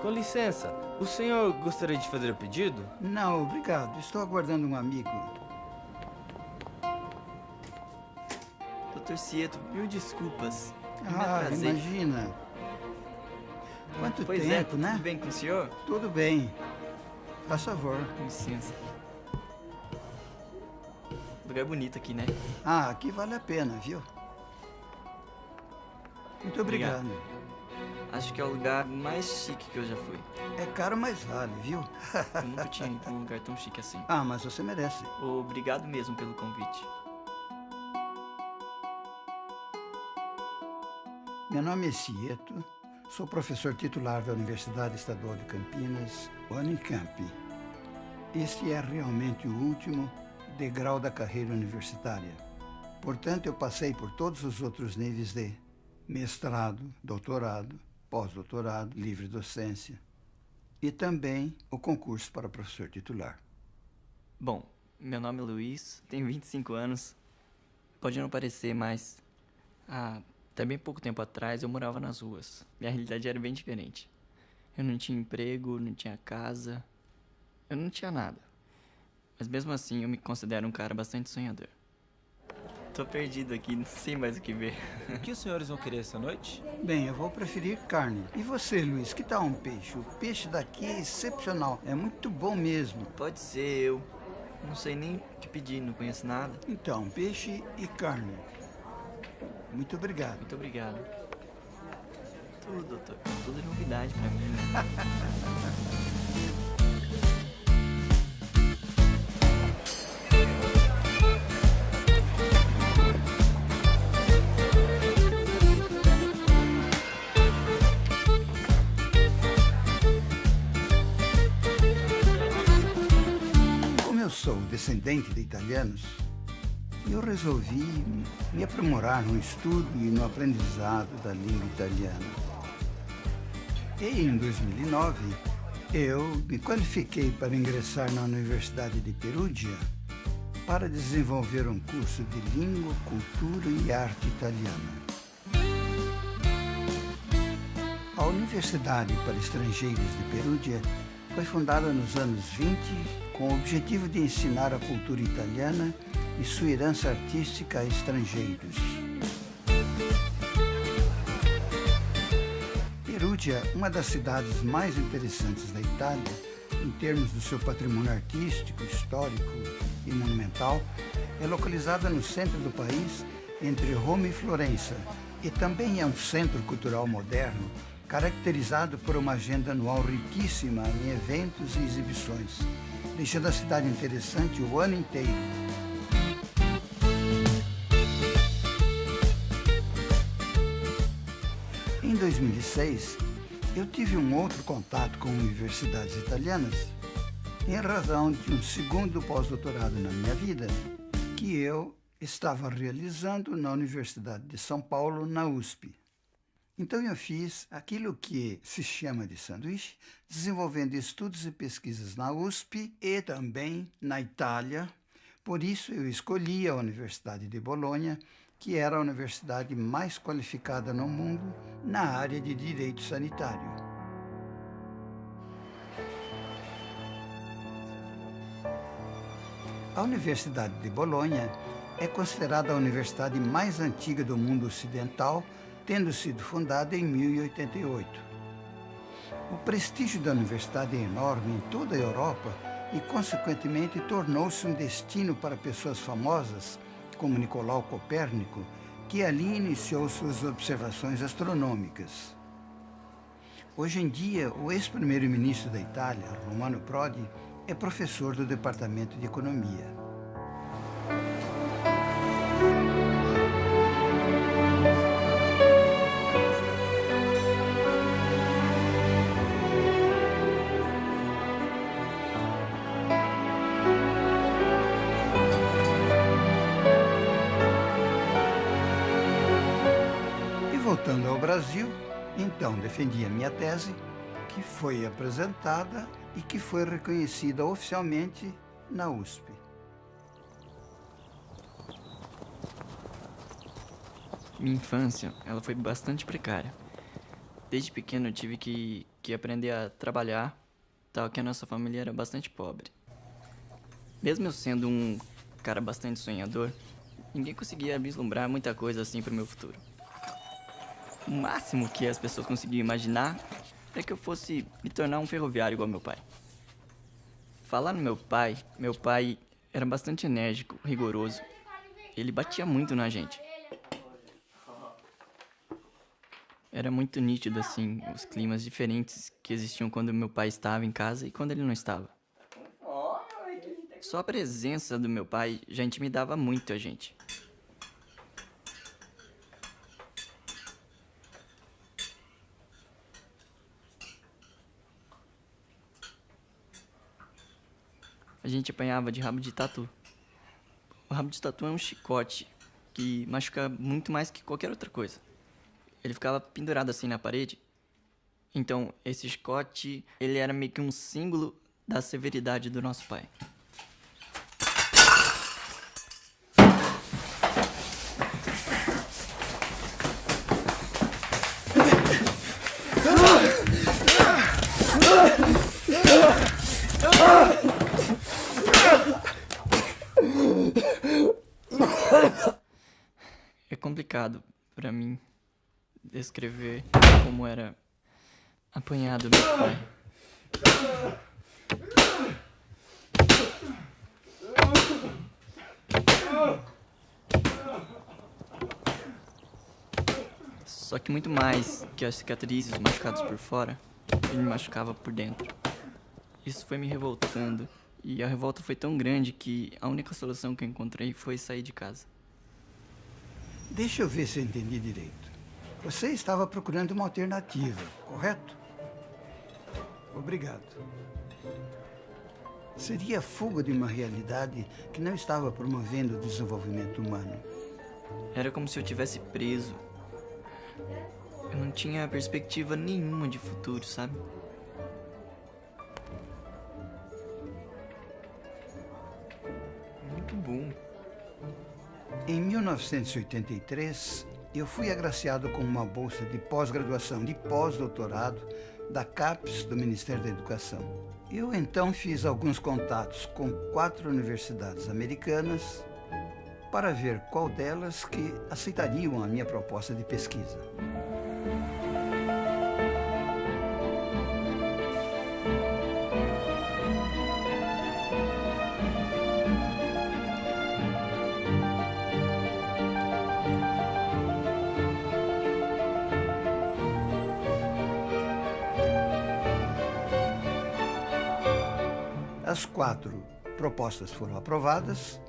Com licença, o senhor gostaria de fazer o pedido? Não, obrigado. Estou aguardando um amigo. Dr. Cieto, mil desculpas. Eu me Ah, atrasei. imagina. Quanto Pois tempo, é, né? tudo bem com o senhor? Tudo bem. Faz favor. Com licença. Lugar bonito aqui, né? Ah, aqui vale a pena, viu? Muito obrigado. Acho que é o lugar mais chique que eu já fui. É caro, mas vale, viu? Eu nunca tinha ido num lugar tão chique assim. Ah, mas você merece. Obrigado mesmo pelo convite. Meu nome é Cieto. Sou professor titular da Universidade Estadual de Campinas, Unicamp. Este é realmente o último degrau da carreira universitária. Portanto, eu passei por todos os outros níveis de mestrado, doutorado, pós-doutorado, livre docência e também o concurso para professor titular. Bom, meu nome é Luiz, tenho 25 anos. Pode não parecer, mas até bem pouco tempo atrás eu morava nas ruas. Minha realidade era bem diferente. Eu não tinha emprego, não tinha casa, eu não tinha nada. Mas mesmo assim eu me considero um cara bastante sonhador. Tô perdido aqui, não sei mais o que ver. O que os senhores vão querer essa noite? Bem, eu vou preferir carne. E você, Luiz, que tal um peixe? O peixe daqui é excepcional, é muito bom mesmo. Pode ser eu. Não sei nem o que pedir, não conheço nada. Então, peixe e carne. Muito obrigado. Muito obrigado. Tudo, doutor. Tudo é novidade pra mim, né? Como eu sou descendente de italianos, eu resolvi me aprimorar no estudo e no aprendizado da língua italiana. E em 2009, eu me qualifiquei para ingressar na Universidade de Perugia para desenvolver um curso de língua, cultura e arte italiana. A Universidade para Estrangeiros de Perugia foi fundada nos anos 20 com o objetivo de ensinar a cultura italiana e sua herança artística a estrangeiros. Perugia, uma das cidades mais interessantes da Itália, em termos do seu patrimônio artístico, histórico e monumental, é localizada no centro do país, entre Roma e Florença, e também é um centro cultural moderno, caracterizado por uma agenda anual riquíssima em eventos e exibições, deixando a cidade interessante o ano inteiro. Em 2006, eu tive um outro contato com universidades italianas em razão de um segundo pós-doutorado na minha vida que eu estava realizando na Universidade de São Paulo, na USP. Então eu fiz aquilo que se chama de sanduíche, desenvolvendo estudos e pesquisas na USP e também na Itália. Por isso eu escolhi a Universidade de Bolonha, que era a universidade mais qualificada no mundo na área de direito sanitário. A Universidade de Bolonha é considerada a universidade mais antiga do mundo ocidental, tendo sido fundada em 1088. O prestígio da universidade é enorme em toda a Europa e, consequentemente, tornou-se um destino para pessoas famosas, como Nicolau Copérnico, que ali iniciou suas observações astronômicas. Hoje em dia, o ex-primeiro-ministro da Itália, Romano Prodi, é professor do Departamento de Economia. Voltando ao Brasil, então defendi a minha tese, que foi apresentada e que foi reconhecida oficialmente na USP. Minha infância, ela foi bastante precária. Desde pequeno eu tive que aprender a trabalhar, tal que a nossa família era bastante pobre. Mesmo eu sendo um cara bastante sonhador, ninguém conseguia vislumbrar muita coisa assim pro meu futuro. O máximo que as pessoas conseguiam imaginar é que eu fosse me tornar um ferroviário igual meu pai. Falar no meu pai era bastante enérgico, rigoroso. Ele batia muito na gente. Era muito nítido, assim, os climas diferentes que existiam quando meu pai estava em casa e quando ele não estava. Só a presença do meu pai já intimidava muito a gente. A gente apanhava de rabo de tatu. O rabo de tatu é um chicote que machuca muito mais que qualquer outra coisa. Ele ficava pendurado assim na parede. Então, esse chicote, ele era meio que um símbolo da severidade do nosso pai. É complicado pra mim descrever como era apanhado meu pai. Só que muito mais que as cicatrizes machucados por fora, ele me machucava por dentro. Isso foi me revoltando, e a revolta foi tão grande que a única solução que eu encontrei foi sair de casa. Deixa eu ver se eu entendi direito. Você estava procurando uma alternativa, correto? Obrigado. Seria a fuga de uma realidade que não estava promovendo o desenvolvimento humano. Era como se eu tivesse preso. Eu não tinha perspectiva nenhuma de futuro, sabe? Muito bom. Em 1983, eu fui agraciado com uma bolsa de pós-graduação, de pós-doutorado, da CAPES, do Ministério da Educação. Eu então fiz alguns contatos com 4 universidades americanas para ver qual delas que aceitariam a minha proposta de pesquisa. As 4 propostas foram aprovadas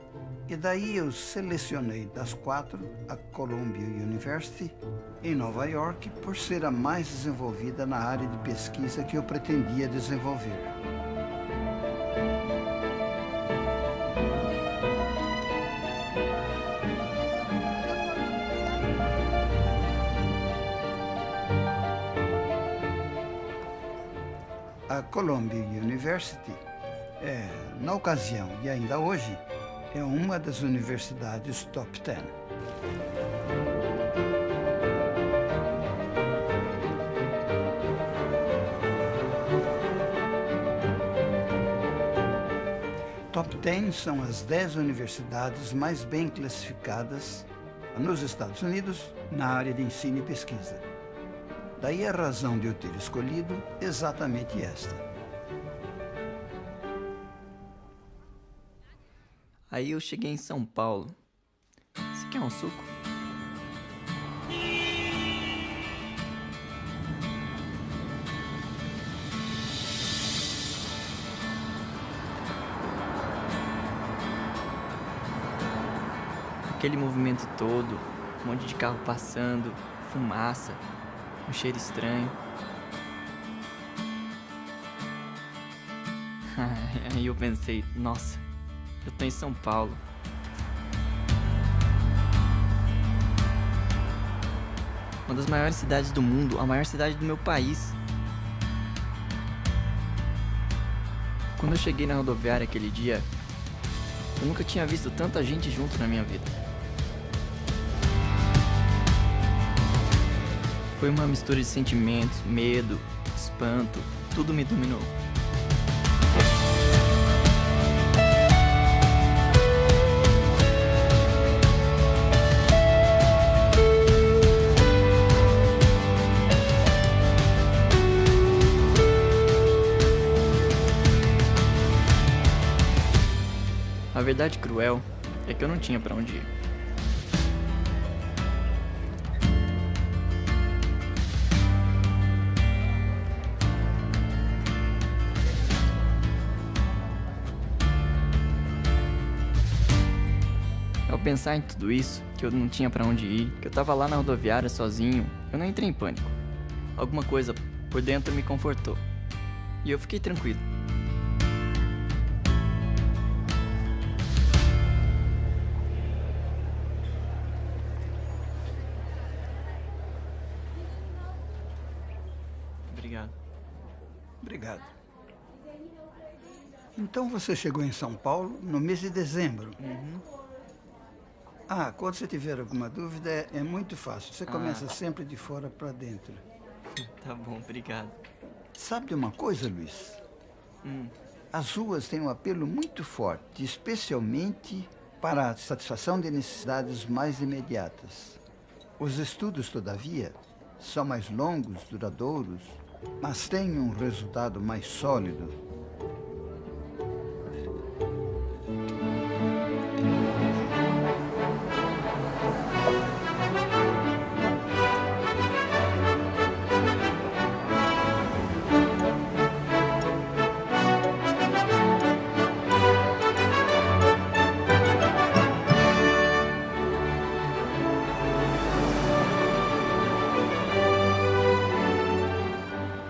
e daí eu selecionei das 4 a Columbia University em Nova York por ser a mais desenvolvida na área de pesquisa que eu pretendia desenvolver. A Columbia University na ocasião e ainda hoje, é uma das universidades top 10. Top 10 são as 10 universidades mais bem classificadas nos Estados Unidos na área de ensino e pesquisa. Daí a razão de eu ter escolhido exatamente esta. Aí eu cheguei em São Paulo. Você quer um suco? Aquele movimento todo, um monte de carro passando, fumaça, um cheiro estranho. Aí eu pensei, nossa, eu tô em São Paulo. Uma das maiores cidades do mundo, a maior cidade do meu país. Quando eu cheguei na rodoviária aquele dia, eu nunca tinha visto tanta gente junto na minha vida. Foi uma mistura de sentimentos, medo, espanto, tudo me dominou. A verdade cruel é que eu não tinha pra onde ir. Ao pensar em tudo isso, que eu não tinha pra onde ir, que eu tava lá na rodoviária sozinho, eu não entrei em pânico. Alguma coisa por dentro me confortou. E eu fiquei tranquilo. Obrigado. Obrigado. Então você chegou em São Paulo no mês de dezembro. Quando você tiver alguma dúvida, é muito fácil. Você começa sempre de fora para dentro. Tá bom, obrigado. Sabe de uma coisa, Luiz? As ruas têm um apelo muito forte, especialmente para a satisfação de necessidades mais imediatas. Os estudos, todavia, são mais longos, duradouros, mas têm um resultado mais sólido.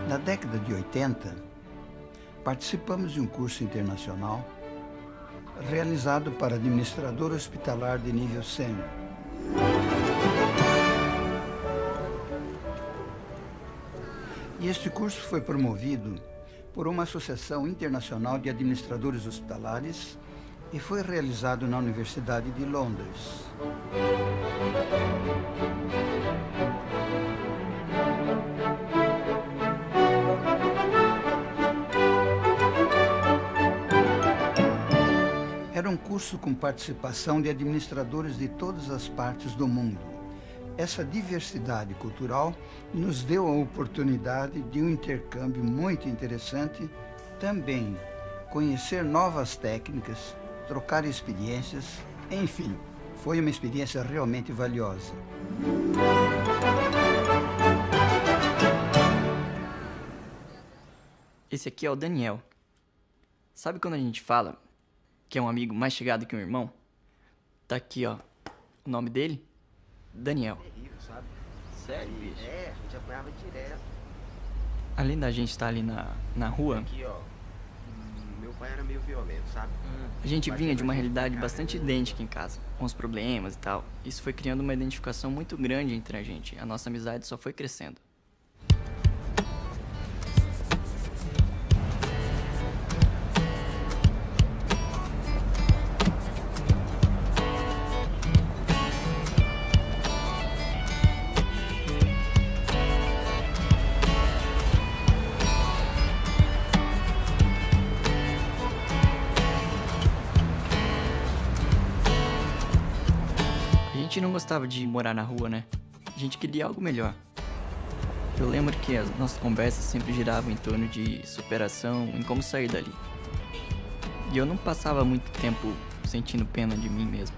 Na década de 80, participamos de um curso internacional realizado para administrador hospitalar de nível sênior. E este curso foi promovido por uma associação internacional de administradores hospitalares e foi realizado na Universidade de Londres. Era um curso com participação de administradores de todas as partes do mundo. Essa diversidade cultural nos deu a oportunidade de um intercâmbio muito interessante, também conhecer novas técnicas, trocar experiências, enfim, foi uma experiência realmente valiosa. Esse aqui é o Daniel. Sabe quando a gente fala que é um amigo mais chegado que um irmão? Tá aqui, ó. O nome dele? Daniel. Terrível, sabe? Sério, bicho? É, a gente apanhava direto. Além da gente estar ali na rua, Aqui, ó. Meu pai era meio violento, sabe? a gente vinha de uma realidade bastante idêntica em casa, com os problemas e tal. Isso foi criando uma identificação muito grande entre a gente. A nossa amizade só foi crescendo. A gente não gostava de morar na rua, né? A gente queria algo melhor. Eu lembro que as nossas conversas sempre giravam em torno de superação, em como sair dali. E eu não passava muito tempo sentindo pena de mim mesmo.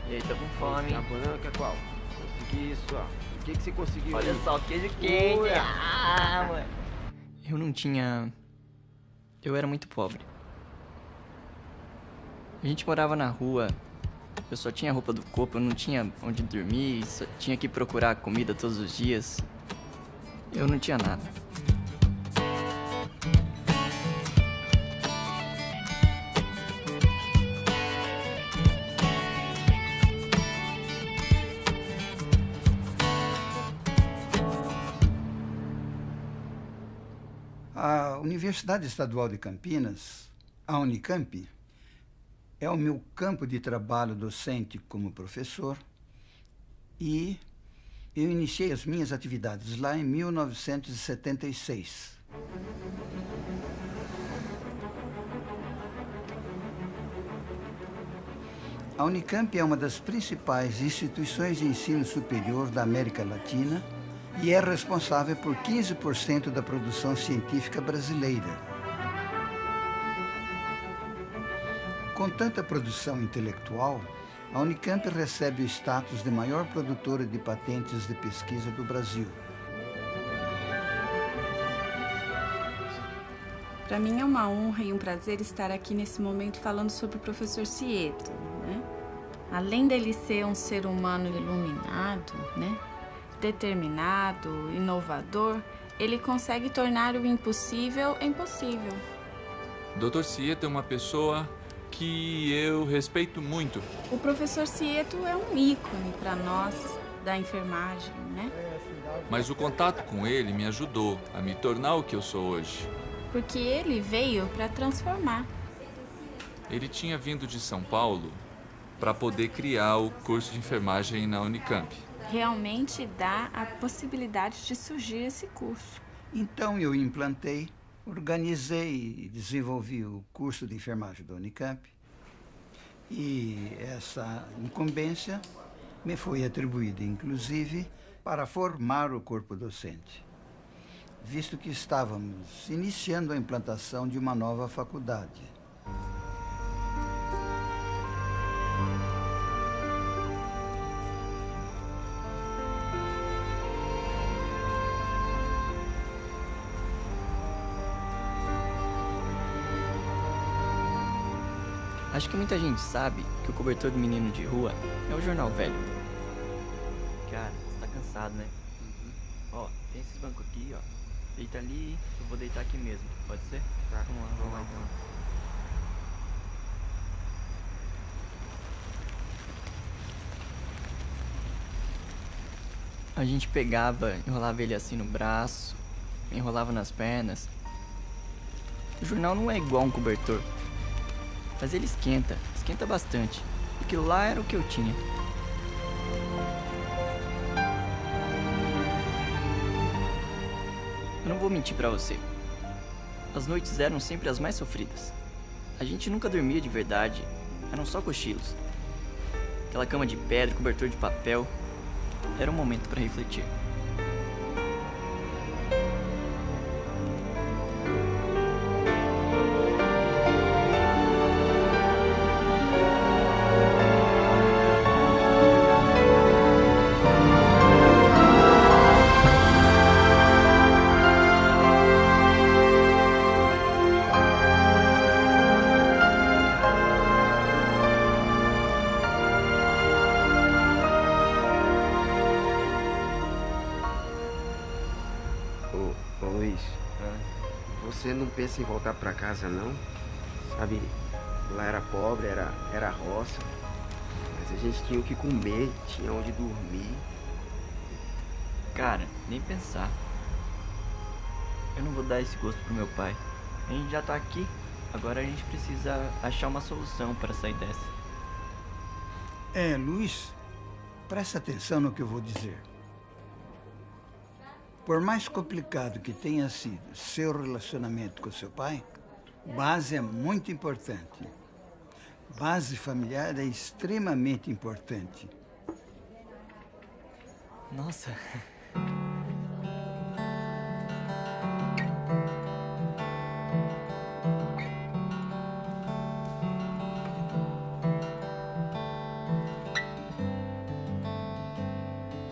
E aí, tá com fome? A banana quer qual? Consegui isso, ó. O que você conseguiu Olha aí? só, queijo quente. Ura. Ah, mano. Eu não tinha... Eu era muito pobre. A gente morava na rua, eu só tinha roupa do corpo, eu não tinha onde dormir, só tinha que procurar comida todos os dias. Eu não tinha nada. A Universidade Estadual de Campinas, a Unicamp, é o meu campo de trabalho docente como professor E eu iniciei as minhas atividades lá em 1976. A Unicamp é uma das principais instituições de ensino superior da América Latina e é responsável por 15% da produção científica brasileira. Com tanta produção intelectual, a Unicamp recebe o status de maior produtora de patentes de pesquisa do Brasil. Para mim é uma honra e um prazer estar aqui nesse momento falando sobre o professor Cieto, né? Além dele ser um ser humano iluminado, né? Determinado, inovador, ele consegue tornar o impossível impossível. Dr. Cieto é uma pessoa que eu respeito muito. O professor Cieto é um ícone para nós da enfermagem, né? Mas o contato com ele me ajudou a me tornar o que eu sou hoje. Porque ele veio para transformar. Ele tinha vindo de São Paulo para poder criar o curso de enfermagem na Unicamp. Realmente dá a possibilidade de surgir esse curso. Então eu implantei, organizei e desenvolvi o curso de enfermagem da Unicamp. E essa incumbência me foi atribuída, inclusive, para formar o corpo docente, visto que estávamos iniciando a implantação de uma nova faculdade. Acho que muita gente sabe que o cobertor do menino de rua é o jornal velho. Cara, você tá cansado, né? Ó, tem esses bancos aqui, ó. Deita ali, eu vou deitar aqui mesmo. Pode ser? Tá. Vamos lá então. A gente pegava, enrolava ele assim no braço, enrolava nas pernas. O jornal não é igual um cobertor, mas ele esquenta bastante. E aquilo lá era o que eu tinha. Eu não vou mentir pra você. As noites eram sempre as mais sofridas. A gente nunca dormia de verdade, eram só cochilos. Aquela cama de pedra, cobertor de papel, era um momento pra refletir. Ô Luiz, você não pensa em voltar pra casa, não? Sabe, lá era pobre, era roça, mas a gente tinha o que comer, tinha onde dormir. Cara, nem pensar. Eu não vou dar esse gosto pro meu pai. A gente já tá aqui, agora a gente precisa achar uma solução para sair dessa. Luiz, presta atenção no que eu vou dizer. Por mais complicado que tenha sido seu relacionamento com seu pai, base é muito importante. Base familiar é extremamente importante. Nossa.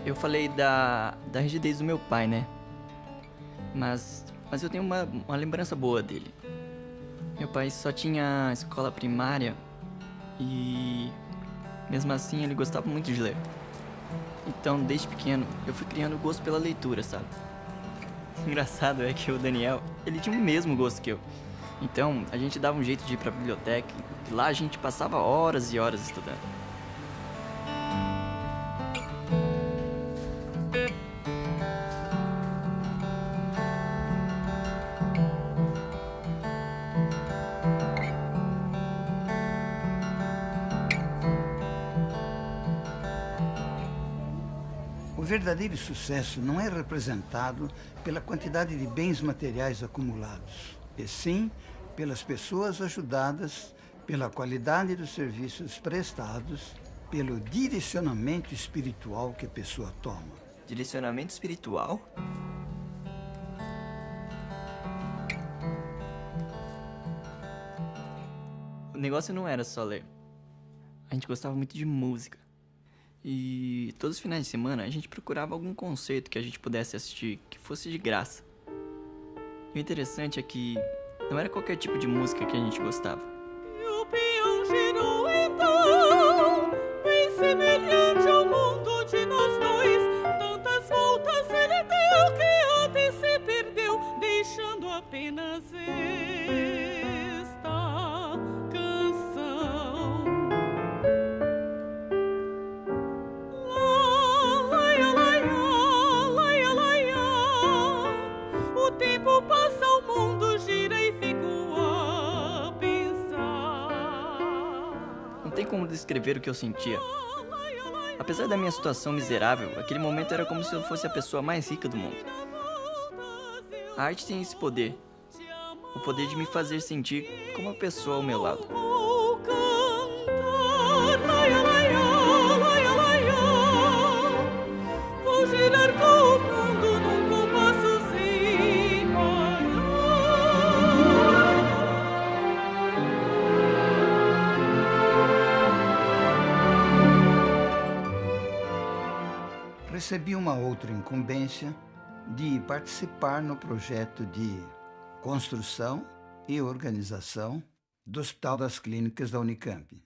Eu falei da rigidez do meu pai, né? Mas eu tenho uma lembrança boa dele. Meu pai só tinha escola primária e mesmo assim ele gostava muito de ler. Então, desde pequeno, eu fui criando gosto pela leitura, sabe? Engraçado é que o Daniel, ele tinha o mesmo gosto que eu. Então, a gente dava um jeito de ir pra biblioteca e lá a gente passava horas e horas estudando. O verdadeiro sucesso não é representado pela quantidade de bens materiais acumulados, e sim pelas pessoas ajudadas, pela qualidade dos serviços prestados, pelo direcionamento espiritual que a pessoa toma. Direcionamento espiritual? O negócio não era só ler. A gente gostava muito de música. E todos os finais de semana a gente procurava algum concerto que a gente pudesse assistir que fosse de graça. E o interessante é que não era qualquer tipo de música que a gente gostava. E o peão girou então, bem semelhante ao mundo de nós dois. Tantas voltas ele deu que ontem se perdeu, deixando apenas esta canção. Laia, laia, laia, laia. O tempo passa, o mundo gira e fico a pensar. Não tem como descrever o que eu sentia. Apesar da minha situação miserável, aquele momento era como se eu fosse a pessoa mais rica do mundo. A arte tem esse poder. O poder de me fazer sentir como uma pessoa ao meu lado. Vou cantar, laia, laia, laia, laia. Vou girar com o mundo num compasso sem parar. Recebi uma outra incumbência de participar no projeto de construção e organização do Hospital das Clínicas da Unicamp.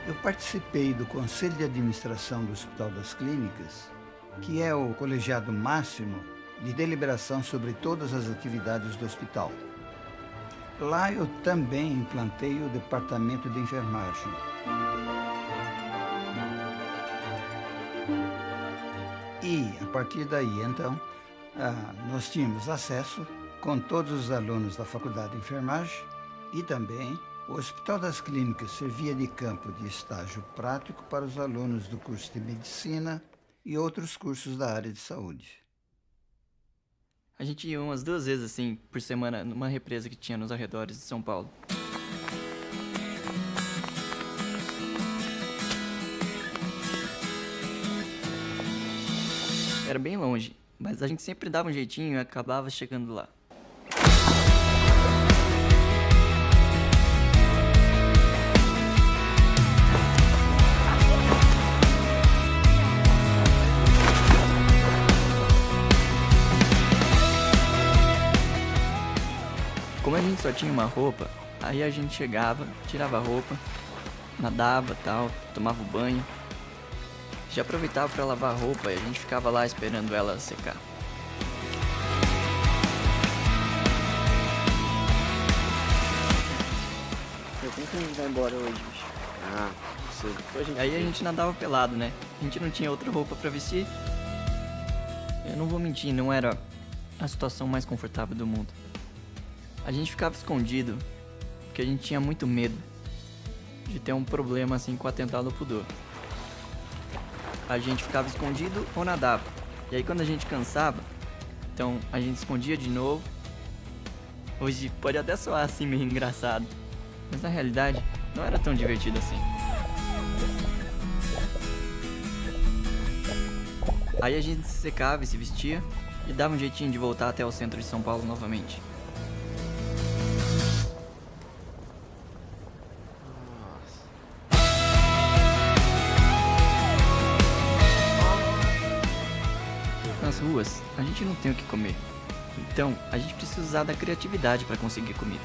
Eu participei do Conselho de Administração do Hospital das Clínicas, que é o colegiado máximo de deliberação sobre todas as atividades do hospital. Lá eu também implantei o departamento de enfermagem. E, a partir daí, então, nós tínhamos acesso com todos os alunos da Faculdade de Enfermagem e também o Hospital das Clínicas servia de campo de estágio prático para os alunos do curso de Medicina e outros cursos da área de saúde. A gente ia umas 2 vezes assim por semana numa represa que tinha nos arredores de São Paulo. Era bem longe, mas a gente sempre dava um jeitinho e acabava chegando lá. Como a gente só tinha uma roupa, aí a gente chegava, tirava a roupa, nadava, tal, tomava o banho. Já aproveitava para lavar a roupa e a gente ficava lá esperando ela secar. Como que a gente vai embora hoje, bicho? Ah, sei. Aí a gente nadava pelado, né? A gente não tinha outra roupa pra vestir. Eu não vou mentir, não era a situação mais confortável do mundo. A gente ficava escondido porque a gente tinha muito medo de ter um problema assim com o atentado ao pudor. A gente ficava escondido ou nadava. E aí quando a gente cansava, então a gente escondia de novo. Hoje pode até soar assim meio engraçado, mas na realidade não era tão divertido assim. Aí a gente se secava e se vestia e dava um jeitinho de voltar até o centro de São Paulo novamente. Nas ruas, a gente não tem o que comer. Então, a gente precisa usar da criatividade para conseguir comida.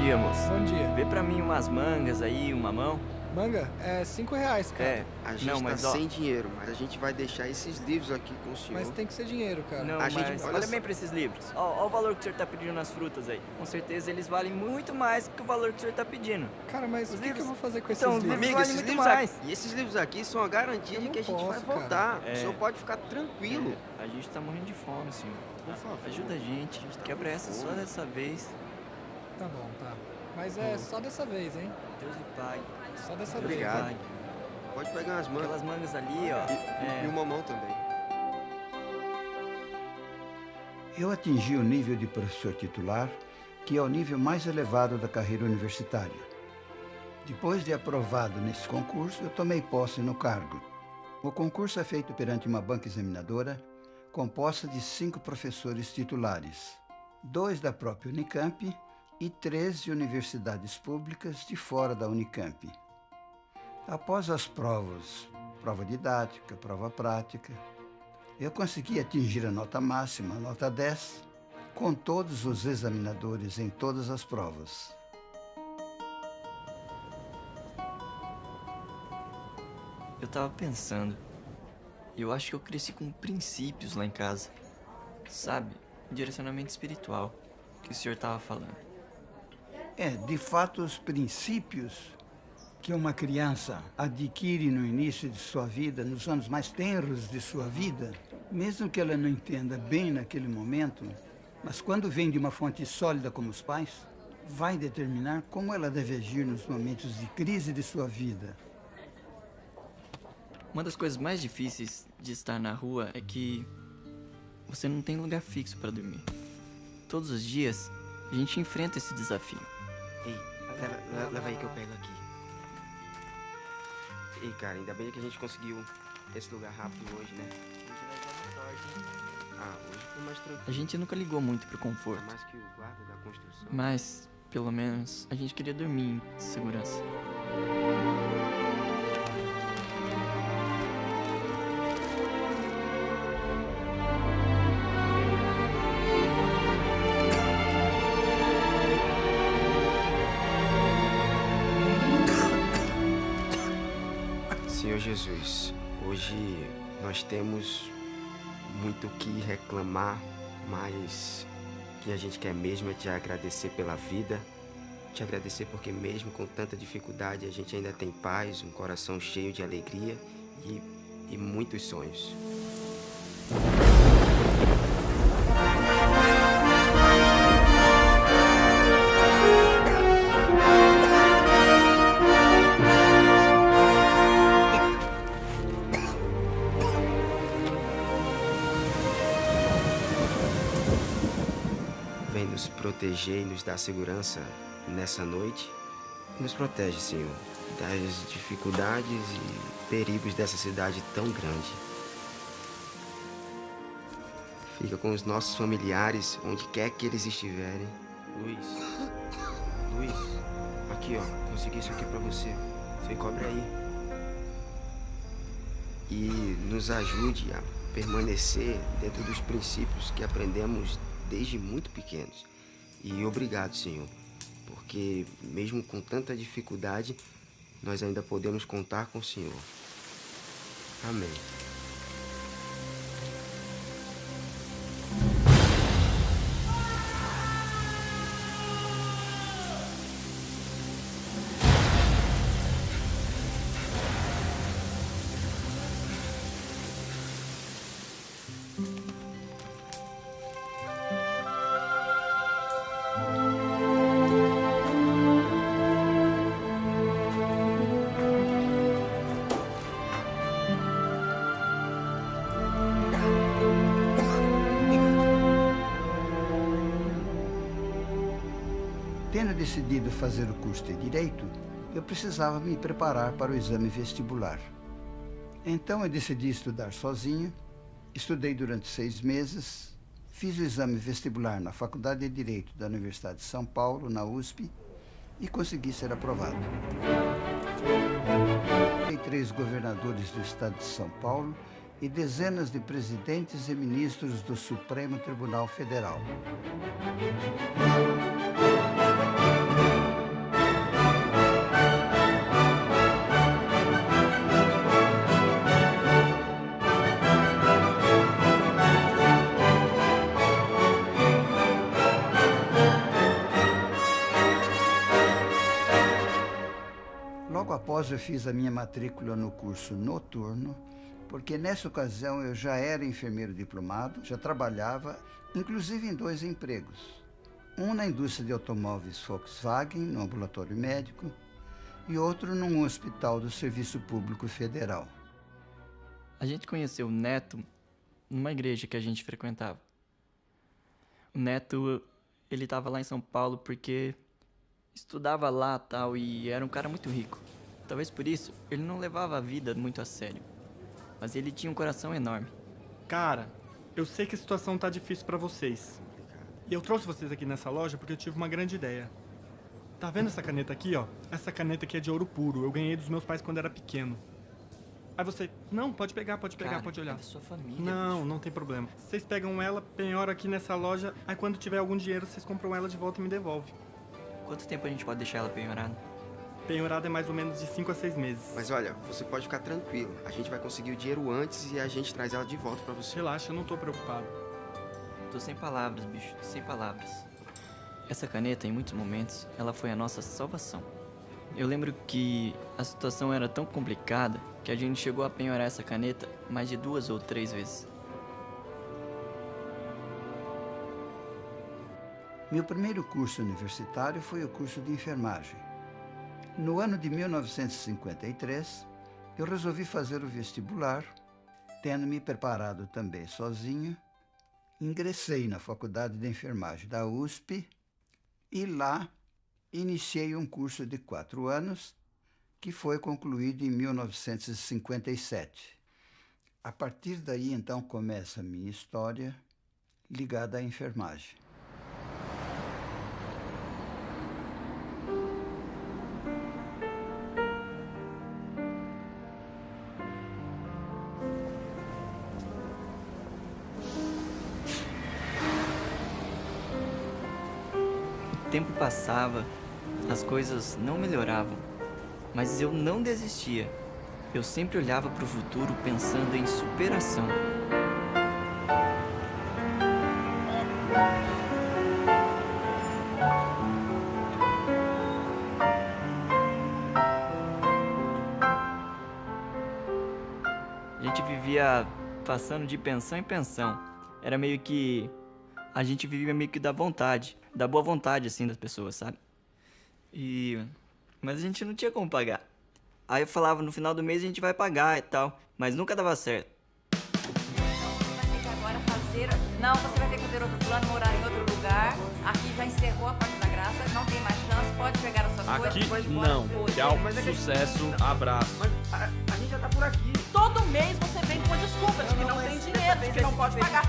dia, moço. Bom dia. Vê pra mim umas mangas aí, um mamão. Manga é R$5, cara. É, A gente não, tá mas ó... sem dinheiro, mas a gente vai deixar esses livros aqui com o senhor. Mas tem que ser dinheiro, cara. Não, A mas gente- olha olha bem pra esses livros. Ó o valor que o senhor tá pedindo nas frutas aí. Com certeza eles valem muito mais que o valor que o senhor tá pedindo. Cara, mas Os o que eu livros- vou fazer com esses Então, os livros? livros- Amigo, vale esses muito livros mais. aqui, e esses livros aqui são a garantia Eu de não que a gente vai posso, cara. voltar. É. O senhor pode ficar tranquilo. A gente tá morrendo de fome, senhor. Por favor. Ajuda a gente quebra essa só dessa vez. Tá bom, tá. Mas é só dessa vez, hein? Deus lhe pague. Só dessa Obrigado. vez. Pode pegar umas mangas. Aquelas mangas ali, ó. E o mamão também. Eu atingi o nível de professor titular, que é o nível mais elevado da carreira universitária. Depois de aprovado nesse concurso, eu tomei posse no cargo. O concurso é feito perante uma banca examinadora, composta de 5 professores titulares, 2 da própria Unicamp e 3 de universidades públicas de fora da Unicamp. Após as provas, prova didática, prova prática, eu consegui atingir a nota máxima, a nota 10, com todos os examinadores em todas as provas. Eu tava pensando. Eu acho que eu cresci com princípios lá em casa. Sabe? Direcionamento espiritual que o senhor tava falando. De fato, os princípios que uma criança adquire no início de sua vida, nos anos mais tenros de sua vida, mesmo que ela não entenda bem naquele momento, mas quando vem de uma fonte sólida como os pais, vai determinar como ela deve agir nos momentos de crise de sua vida. Uma das coisas mais difíceis de estar na rua é que você não tem lugar fixo pra dormir. Todos os dias a gente enfrenta esse desafio. Ei, leva aí que eu pego aqui. Ei, cara, ainda bem que a gente conseguiu esse lugar rápido hoje, né? Ah, hoje foi mais tranquilo. A gente nunca ligou muito pro conforto, Mais que o guarda da construção. mas pelo menos a gente queria dormir em segurança. Senhor Jesus, hoje nós temos muito o que reclamar, mas o que a gente quer mesmo é te agradecer pela vida, te agradecer porque mesmo com tanta dificuldade a gente ainda tem paz, um coração cheio de alegria e muitos sonhos. Vem nos proteger e nos dar segurança nessa noite. Nos protege, Senhor, das dificuldades e perigos dessa cidade tão grande. Fica com os nossos familiares, onde quer que eles estiverem. Luiz, aqui ó, consegui isso aqui pra você. Você cobre aí. E nos ajude a permanecer dentro dos princípios que aprendemos desde muito pequenos. E obrigado, Senhor, porque mesmo com tanta dificuldade, nós ainda podemos contar com o Senhor. Amém. Tendo decidido fazer o curso de Direito, eu precisava me preparar para o exame vestibular. Então eu decidi estudar sozinho, estudei durante 6 meses, fiz o exame vestibular na Faculdade de Direito da Universidade de São Paulo, na USP, e consegui ser aprovado. Tem 3 governadores do estado de São Paulo e dezenas de presidentes e ministros do Supremo Tribunal Federal. Logo após eu fiz a minha matrícula no curso noturno, porque nessa ocasião eu já era enfermeiro diplomado, já trabalhava, inclusive em 2 empregos. Um na indústria de automóveis Volkswagen, no ambulatório médico, e outro num hospital do Serviço Público Federal. A gente conheceu o Neto numa igreja que a gente frequentava. O Neto, ele tava lá em São Paulo porque estudava lá tal e era um cara muito rico. Talvez por isso ele não levava a vida muito a sério. Mas ele tinha um coração enorme. Cara, eu sei que a situação tá difícil pra vocês. E eu trouxe vocês aqui nessa loja porque eu tive uma grande ideia. Tá vendo essa caneta aqui, ó? Essa caneta aqui é de ouro puro. Eu ganhei dos meus pais quando era pequeno. Aí você... Não, pode pegar, Cara, pode olhar. É da sua família. Não, bicho. não tem problema. Vocês pegam ela, penhoram aqui nessa loja, aí quando tiver algum dinheiro, vocês compram ela de volta e me devolvem. Quanto tempo a gente pode deixar ela penhorada? Penhorada é mais ou menos de 5 a 6 meses. Mas olha, você pode ficar tranquilo. A gente vai conseguir o dinheiro antes e a gente traz ela de volta pra você. Relaxa, eu não tô preocupado. Tô sem palavras, bicho. Sem palavras. Essa caneta, em muitos momentos, ela foi a nossa salvação. Eu lembro que a situação era tão complicada que a gente chegou a penhorar essa caneta mais de 2 ou 3 vezes. Meu primeiro curso universitário foi o curso de enfermagem. No ano de 1953, eu resolvi fazer o vestibular, tendo me preparado também sozinho. Ingressei na Faculdade de Enfermagem da USP e lá iniciei um curso de 4 anos que foi concluído em 1957. A partir daí, então, começa a minha história ligada à enfermagem. O tempo passava, as coisas não melhoravam, mas eu não desistia. Eu sempre olhava para o futuro pensando em superação. A gente vivia passando de pensão em pensão. Era meio que... A gente vivia meio que da vontade, da boa vontade, assim, das pessoas, sabe? Mas a gente não tinha como pagar. Aí eu falava, no final do mês a gente vai pagar e tal, mas nunca dava certo. Você vai ter que agora fazer... Não, você vai ter que fazer outro plano, morar em outro lugar. Aqui já encerrou a parte da graça, não tem mais chance, pode pegar as suas coisas. Aqui não. Tchau, sucesso, abraço. A gente já tá por aqui. Todo mês você vem com desculpa de que não tem dinheiro, de que não pode pagar.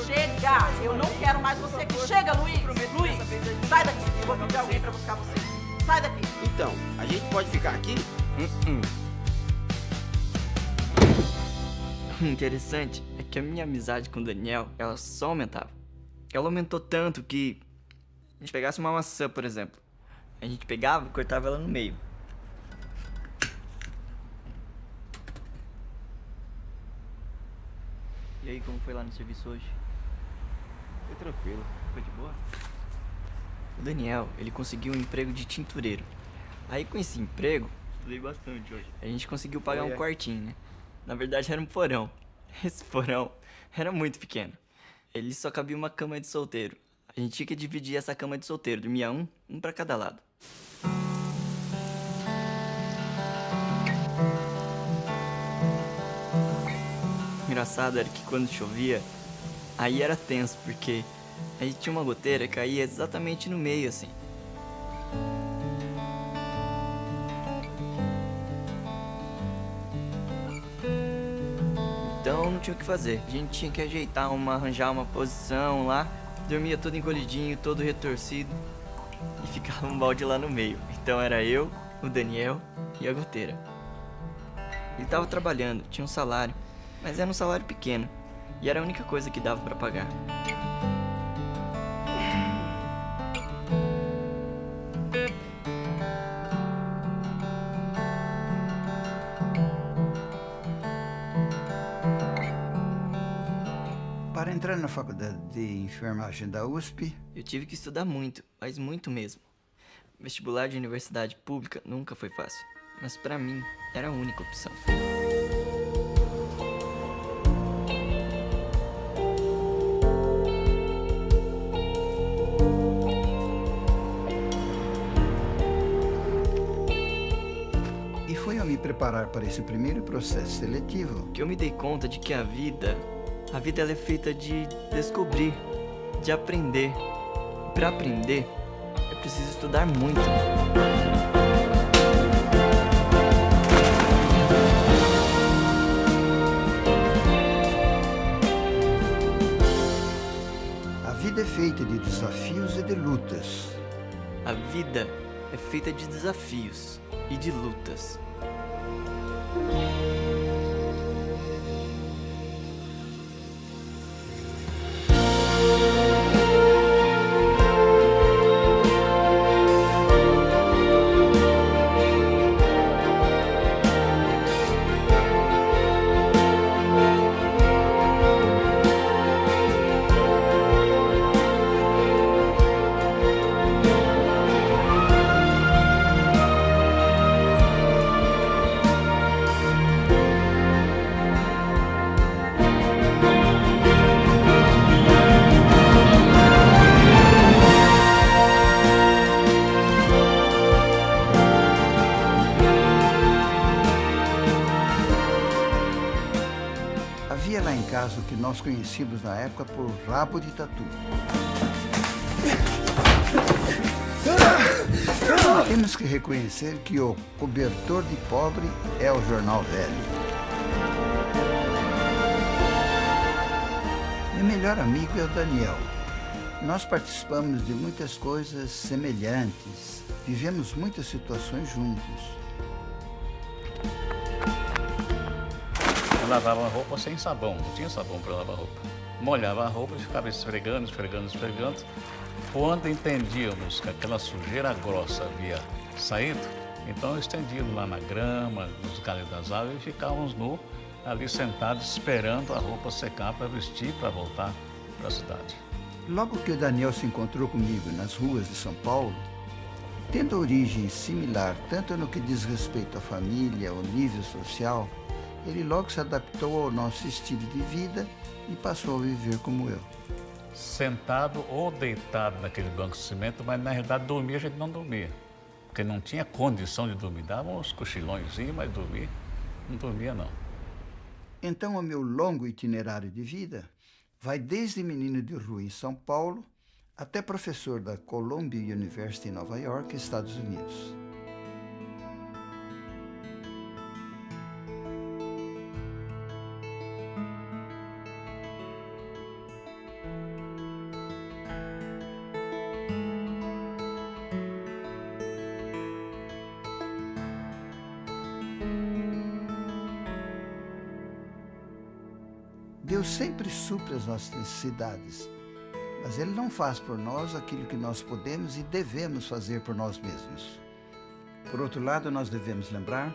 Chega! Eu não quero mais você aqui. Chega, Luiz! Luiz, sai daqui. Eu vou pedir alguém pra buscar você. Sai daqui. Então, a gente pode ficar aqui? O interessante é que a minha amizade com o Daniel, ela só aumentava. Ela aumentou tanto que... A gente pegasse uma maçã, por exemplo. A gente pegava e cortava ela no meio. E aí, como foi lá no serviço hoje? Foi tranquilo. Foi de boa? O Daniel, ele conseguiu um emprego de tintureiro. Aí com esse emprego, estudei bastante hoje. A gente conseguiu pagar um quartinho, né? Na verdade era um porão. Esse porão era muito pequeno. Ele só cabia uma cama de solteiro. A gente tinha que dividir essa cama de solteiro. Dormia um pra cada lado. O engraçado era que quando chovia, aí era tenso, porque a gente tinha uma goteira que caía exatamente no meio, assim. Então não tinha o que fazer. A gente tinha que arranjar uma posição lá. Dormia todo encolhidinho, todo retorcido. E ficava um balde lá no meio. Então era eu, o Daniel e a goteira. Ele tava trabalhando, tinha um salário, mas era um salário pequeno. E era a única coisa que dava pra pagar. Para entrar na Faculdade de Enfermagem da USP, Eu tive que estudar muito, mas muito mesmo. Vestibular de universidade pública nunca foi fácil. mas pra mim era a única opção. E foi ao me preparar para esse primeiro processo seletivo que eu me dei conta de que a vida ela é feita de descobrir, de aprender. E para aprender, é preciso estudar muito. A vida é feita de desafios e de lutas. A vida é feita de desafios e de lutas. Havia lá em casa o que nós conhecíamos na época por rabo de tatu. Temos que reconhecer que o cobertor de pobre é o jornal velho. Meu melhor amigo é o Daniel. Nós participamos de muitas coisas semelhantes, vivemos muitas situações juntos. Eu lavava a roupa sem sabão, não tinha sabão para lavar roupa. Molhava a roupa e ficava esfregando. Quando entendíamos que aquela sujeira grossa havia saído, então estendíamos lá na grama, nos galhos das árvores e ficávamos ali sentados esperando a roupa secar para vestir, para voltar para a cidade. Logo que o Daniel se encontrou comigo nas ruas de São Paulo, tendo origem similar tanto no que diz respeito à família, ao nível social, ele logo se adaptou ao nosso estilo de vida e passou a viver como eu. Sentado ou deitado naquele banco de cimento, mas na realidade dormir a gente não dormia, porque não tinha condição de dormir. Dava uns cochilõezinhos, mas dormir, não dormia não. Então o meu longo itinerário de vida vai desde menino de rua em São Paulo até professor da Columbia University em Nova York, Estados Unidos. Deus sempre supre as nossas necessidades, mas Ele não faz por nós aquilo que nós podemos e devemos fazer por nós mesmos. Por outro lado, nós devemos lembrar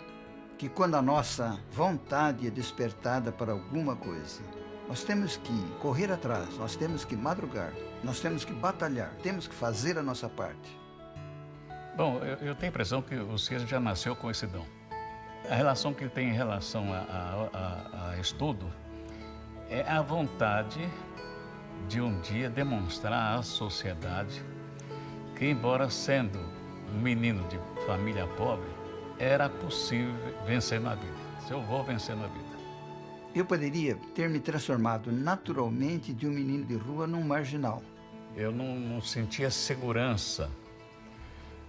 que quando a nossa vontade é despertada para alguma coisa, nós temos que correr atrás, nós temos que madrugar, nós temos que batalhar, temos que fazer a nossa parte. Bom, eu tenho a impressão que o César já nasceu com esse dom. A relação que ele tem em relação a estudo é a vontade de um dia demonstrar à sociedade que, embora sendo um menino de família pobre, era possível vencer na vida. Eu vou vencer na vida. Eu poderia ter me transformado naturalmente de um menino de rua num marginal. Eu não sentia segurança,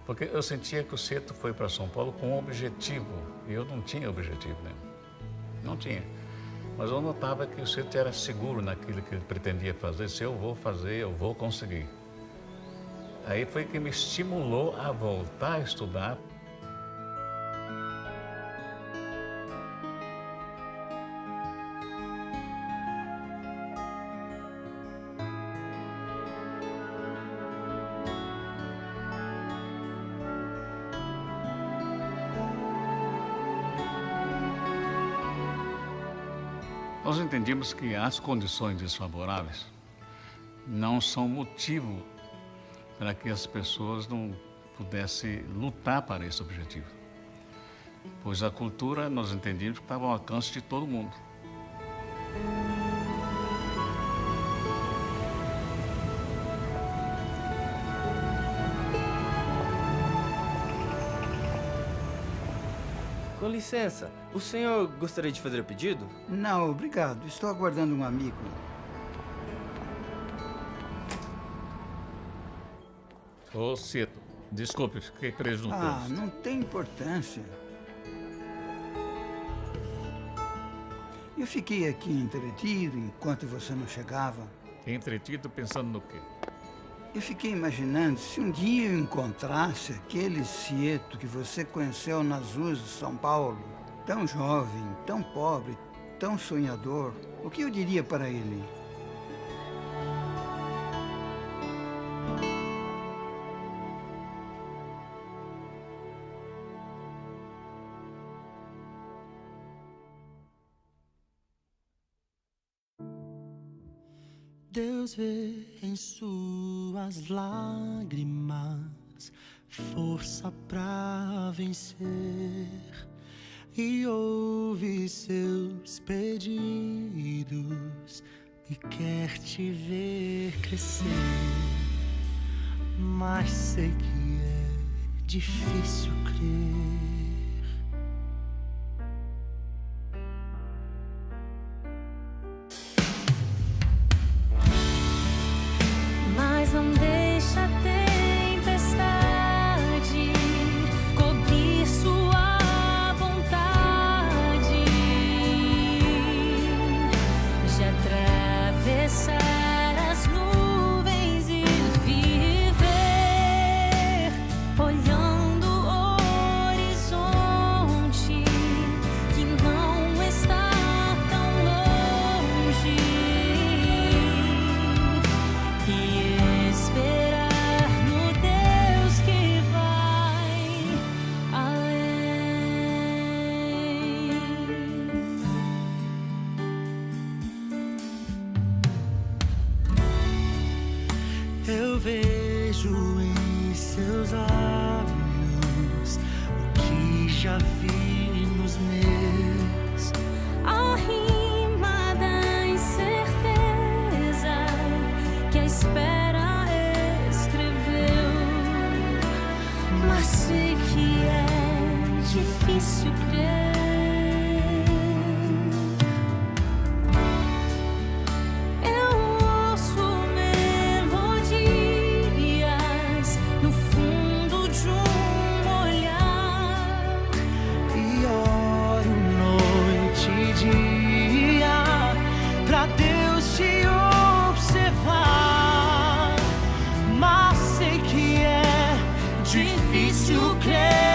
porque eu sentia que o Ceto foi para São Paulo com um objetivo, e eu não tinha objetivo nenhum. Não tinha. Mas eu notava que o Ceto era seguro naquilo que ele pretendia fazer. Se eu vou fazer, eu vou conseguir. Aí foi que me estimulou a voltar a estudar. Nós entendemos que as condições desfavoráveis não são motivo para que as pessoas não pudessem lutar para esse objetivo. pois a cultura, nós entendíamos que estava ao alcance de todo mundo. Com licença, o senhor gostaria de fazer o pedido? Não, obrigado. Estou aguardando um amigo. Ô, Cieto, desculpe, fiquei preso no trânsito. Não tem importância. Eu fiquei aqui entretido enquanto você não chegava. Entretido pensando no quê? Eu fiquei imaginando se um dia eu encontrasse aquele Cieto que você conheceu nas ruas de São Paulo, tão jovem, tão pobre, tão sonhador, o que eu diria para ele? Deus vê em suas lágrimas força pra vencer e ouve seus pedidos e quer te ver crescer. Mas sei que é difícil crer. Mas não deixa a tempestade cobrir sua vontade de atravessar as nuvens e viver olhando o horizonte que não está tão longe. E esperar no Deus que vai além. Eu vejo em seus olhos o que já vi nos meus. A rima da incerteza que a espera escreveu. Mas sei que é difícil crer. Eu ouço melodias no fundo de um olhar. E oro noite e dia pra Deus te observar. Mas sei que é difícil crer.